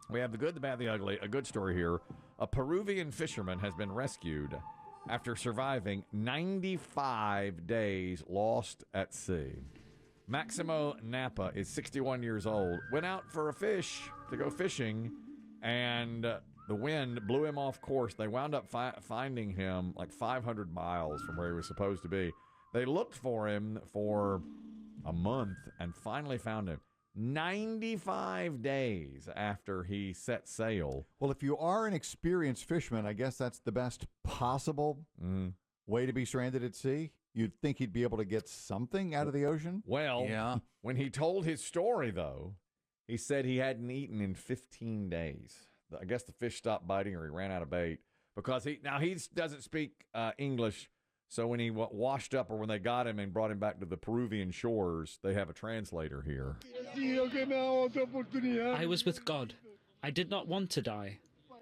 We have the good, the bad, the ugly. A good story here. A Peruvian fisherman has been rescued after surviving 95 days lost at sea. Maximo Napa is 61 years old. Went out for a fish to go fishing, and the wind blew him off course. They wound up finding him like 500 miles from where he was supposed to be. They looked for him for a month and finally found him 95 days after he set sail. Well, if you are an experienced fisherman, I guess that's the best possible way to be stranded at sea. You'd think he'd be able to get something out of the ocean. Well, when he told his story, though, he said he hadn't eaten in 15 days. I guess the fish stopped biting or he ran out of bait because he doesn't speak English. So when he washed up or when they got him and brought him back to the Peruvian shores, they have a translator here. I was with God. I did not want to die.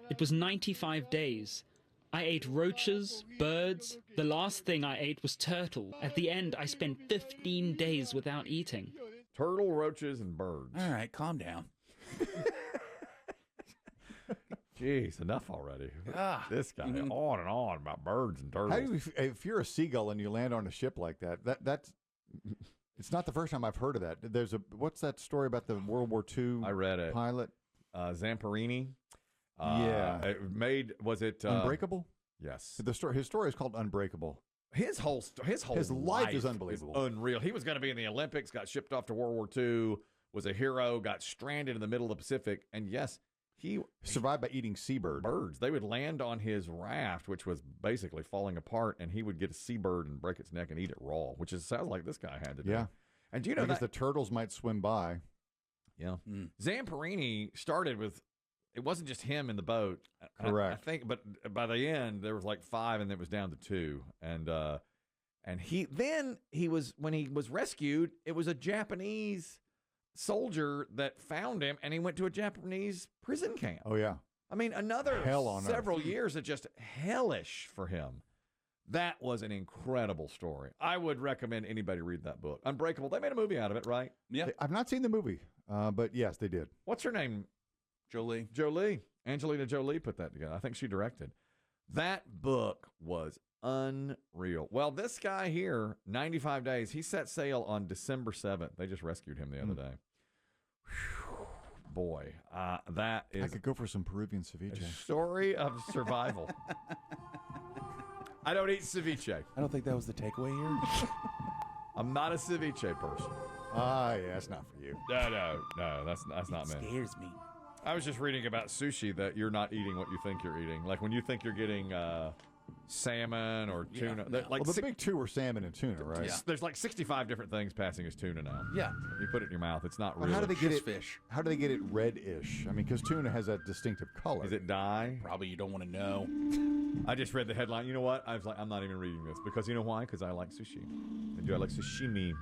It was 95 days. I ate roaches, birds. The last thing I ate was turtle. At the end, I spent 15 days without eating. Turtle, roaches, and birds. All right, calm down. Jeez, enough already. This guy on and on about birds and turtles. How do you, if you're a seagull and you land on a ship like that's it's not the first time I've heard of that. There's what's that story about the World War II I read it. pilot? Zamperini. Was it Unbreakable? Yes. His story is called Unbreakable. His life is unbelievable. Unreal. He was going to be in the Olympics, got shipped off to World War II, was a hero, got stranded in the middle of the Pacific, and yes, he survived by eating seabirds. They would land on his raft, which was basically falling apart, and he would get a seabird and break its neck and eat it raw, which sounds like this guy had to do. Yeah. And do you know because the turtles might swim by. Yeah. Zamperini started with, it wasn't just him in the boat. Correct. I think, but by the end, there was like 5, and it was down to 2. And when he was rescued, it was a Japanese soldier that found him, and he went to a Japanese prison camp. Oh, yeah. I mean, another Hell on several earth. years of just hellish for him. That was an incredible story. I would recommend anybody read that book. Unbreakable. They made a movie out of it, right? Yeah. I've not seen the movie, but yes, they did. What's her name? Jolie. Angelina Jolie put that together. I think she directed. That book was unreal. Well, this guy here, 95 days, he set sail on December 7th. They just rescued him the other day. Whew, boy, that is I could go for some Peruvian ceviche. a story of survival. I don't eat ceviche. I don't think that was the takeaway here. I'm not a ceviche person. Yeah, that's not for you. No, that's not me. Scares me. I was just reading about sushi that you're not eating what you think you're eating. Like when you think you're getting salmon or tuna. Well, the big two are salmon and tuna, right? Yeah. There's like 65 different things passing as tuna now. Yeah. You put it in your mouth. It's not But real. how do they get Just it? fish. How do they get it reddish? I mean, because tuna has that distinctive color. Is it dye? Probably you don't want to know. I just read the headline. You know what? I was like, I'm not even reading this because you know why? Because I like sushi. I like sashimi.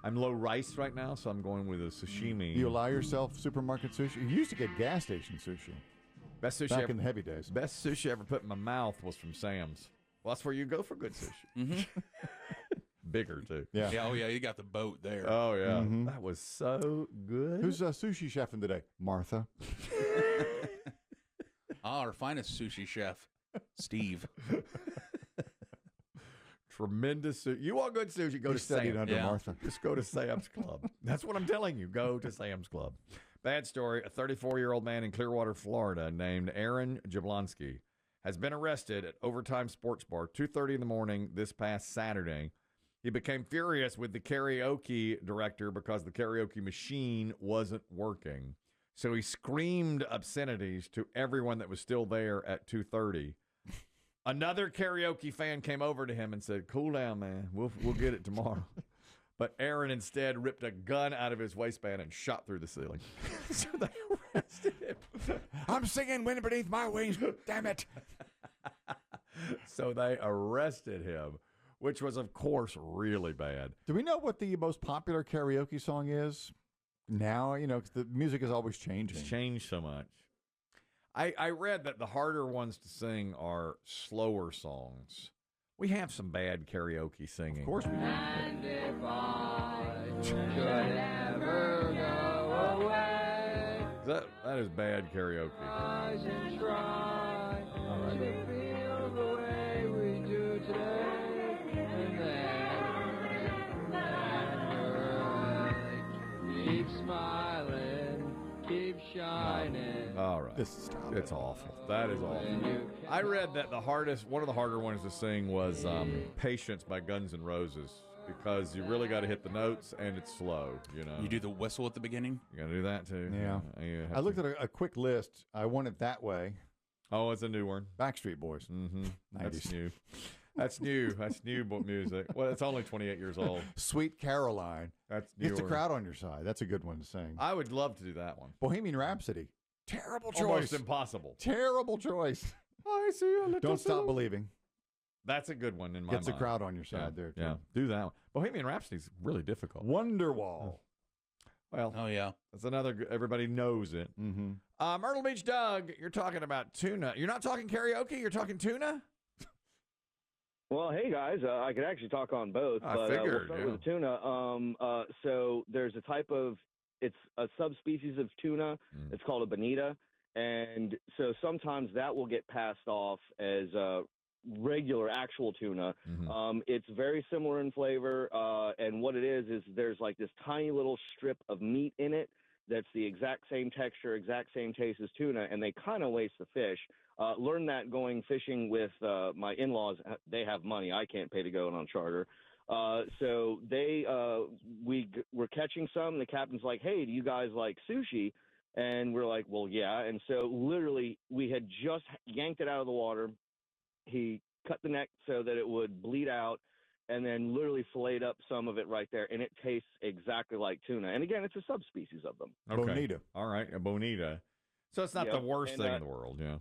I'm low rice right now, so I'm going with a sashimi. You allow yourself supermarket sushi? You used to get gas station sushi. Best sushi back in the heavy days. Best sushi I ever put in my mouth was from Sam's. Well, that's where you go for good sushi. Mm-hmm. Bigger, too. Yeah. Oh, yeah, you got the boat there. Oh, yeah. Mm-hmm. That was so good. Who's sushi chefing today? Martha. Our finest sushi chef, Steve. Tremendous sushi. You want good sushi, go to Sam's. Under Martha. Just go to Sam's Club. That's what I'm telling you. Go to Sam's Club. Bad story. A 34-year-old man in Clearwater, Florida, named Aaron Jablonski, has been arrested at Overtime Sports Bar 2:30 in the morning this past Saturday. He became furious with the karaoke director because the karaoke machine wasn't working. So he screamed obscenities to everyone that was still there at 2:30. Another karaoke fan came over to him and said, "Cool down, man. We'll get it tomorrow." But Aaron instead ripped a gun out of his waistband and shot through the ceiling. So they arrested him. I'm singing Wind Beneath My Wings. Damn it. So they arrested him, which was, of course, really bad. Do we know what the most popular karaoke song is now? You know, 'cause the music is always changing. It's changed so much. I read that the harder ones to sing are slower songs. We have some bad karaoke singing. Of course we do. And if I should ever go away, That is bad karaoke. Keep smiling, keep shining. All right. It's awful. That is awful. I read that one of the harder ones to sing was Patience by Guns N' Roses, because you really got to hit the notes and it's slow, you know. You do the whistle at the beginning? You got to do that too. Yeah. I looked at a quick list. I Want It That Way. Oh, it's a new one. Backstreet Boys. Mm-hmm. 90s. That's new. That's new. That's new music. Well, it's only 28 years old. Sweet Caroline. That's new. Get the crowd on your side. That's a good one to sing. I would love to do that one. Bohemian Rhapsody. Terrible choice. Almost impossible. Terrible choice. I see a little Don't Stop Believing. That's a good one in my Gets mind. the crowd on your side there, too. Yeah, do that one. Bohemian Rhapsody's really difficult. Wonderwall. Well, Oh, yeah. that's another, everybody knows it. Mm-hmm. Myrtle Beach Doug, you're talking about tuna. You're not talking karaoke, you're talking tuna? Well, hey guys, I could actually talk on both. I but figured, we'll start with the tuna. So there's a type of, it's a subspecies of tuna. It's called a bonita, and so sometimes that will get passed off as regular actual tuna. Mm-hmm. It's very similar in flavor, and what it is there's like this tiny little strip of meat in it that's the exact same texture, exact same taste as tuna, and they kind of waste the fish. Learned that going fishing with my in-laws. They have money. I can't pay to go on charter. So we were catching some. The captain's like, hey, do you guys like sushi? And we're like, well, yeah. And so literally we had just yanked it out of the water. He cut the neck so that it would bleed out, and then literally filleted up some of it right there, and it tastes exactly like tuna. And again, it's a subspecies of them. Okay. Bonita. All right, a bonita. So it's not Yep. the worst And, thing in the world, yeah.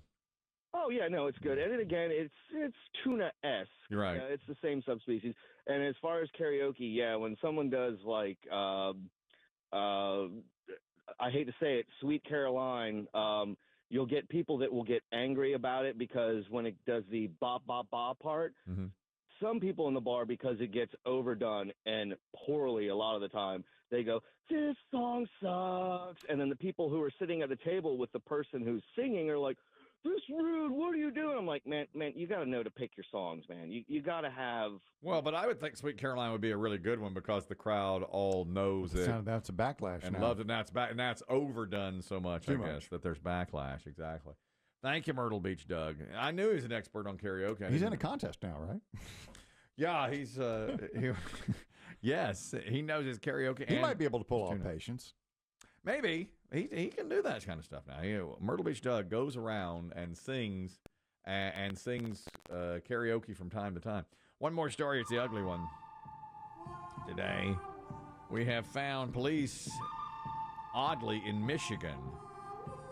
Oh yeah, no, it's good. And then again, it's tuna-esque. You're right. It's the same subspecies. And as far as karaoke, yeah, when someone does like, I hate to say it, Sweet Caroline, you'll get people that will get angry about it because when it does the ba ba ba part, Mm-hmm. some people in the bar, because it gets overdone and poorly a lot of the time, they go, this song sucks. And then the people who are sitting at the table with the person who's singing are like, this rude, what are you doing? I'm like, man, you got to know to pick your songs, man. You got to have. Well, but I would think Sweet Caroline would be a really good one because the crowd all knows it That's a backlash and now. loves it. And that's overdone so much, Too I guess, much. that there's backlash. Exactly. Thank you, Myrtle Beach Doug. I knew he was an expert on karaoke. He's in a contest now, right? Yeah, he's yes, he knows his karaoke. He and might be able to pull off tuna. Patience. Maybe he can do that kind of stuff now. Myrtle Beach Doug goes around and sings karaoke from time to time. One more story. It's the ugly one. Today, we have found police, oddly, in Michigan.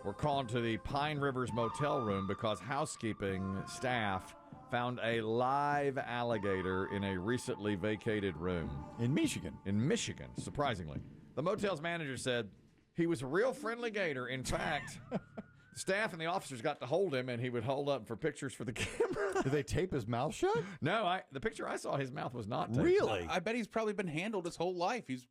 Were called to the Pine Rivers motel room because housekeeping staff found a live alligator in a recently vacated room. In Michigan. In Michigan, surprisingly. The motel's manager said he was a real friendly gator. In fact, staff and the officers got to hold him, and he would hold up for pictures for the camera. Did they tape his mouth shut? No, the picture I saw, his mouth was not taped. Really? I bet he's probably been handled his whole life. He's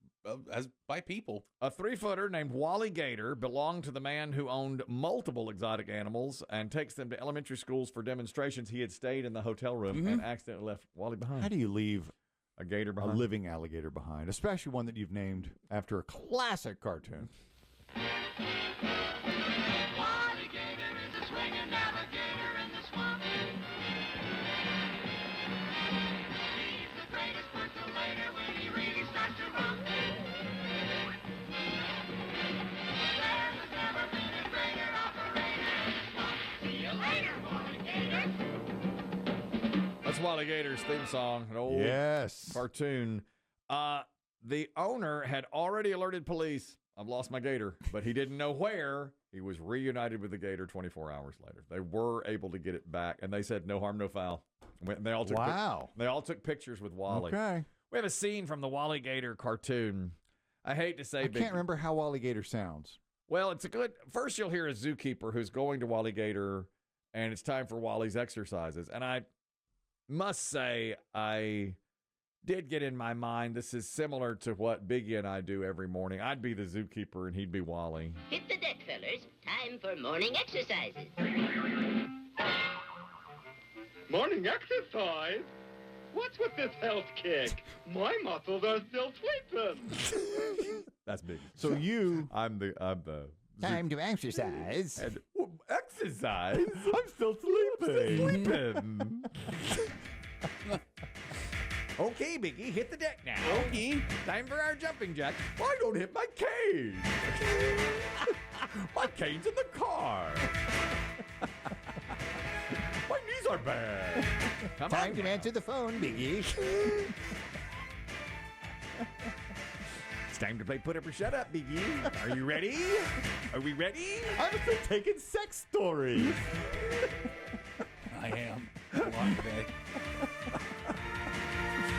by people. A 3-footer named Wally Gator belonged to the man who owned multiple exotic animals and takes them to elementary schools for demonstrations. He had stayed in the hotel room and accidentally left Wally behind. How do you leave A gator a behind? living alligator behind, especially one that you've named after a classic cartoon? Alligator is a swinging alligator in the swamp. He's the greatest percolator when he really starts to romp. There has never been a greater operator in the swamp. See you later, alligator. That's Wally Gator's theme song, an old Yes. cartoon. The owner had already alerted police, I've lost my gator, but he didn't know where. He was reunited with the gator 24 hours later. They were able to get it back, and they said no harm, no foul. They all took Wow. They all took pictures with Wally. Okay. We have a scene from the Wally Gator cartoon. I hate to say, I can't remember how Wally Gator sounds. Well, it's a good. First, you'll hear a zookeeper who's going to Wally Gator, and it's time for Wally's exercises. And I must say, I did get in my mind, this is similar to what Biggie and I do every morning. I'd be the zookeeper, and he'd be Wally. Hit the deck, fella. fellas. Time for morning exercises. Morning exercise? What's with this health kick? My muscles are still sleeping. That's big. So you... I'm the Time to exercise. and, exercise. I'm still sleeping. Sleeping. Okay, Biggie, hit the deck now. Okay. Time for our jumping jack. I don't hit my cage. My cane's in the car. My knees are bad. Come Time on to now. answer the phone, Biggie. It's time to play Put Up or Shut Up, Biggie. Are you ready? Are we ready? I'm still taking sex stories. I am. Go on, today.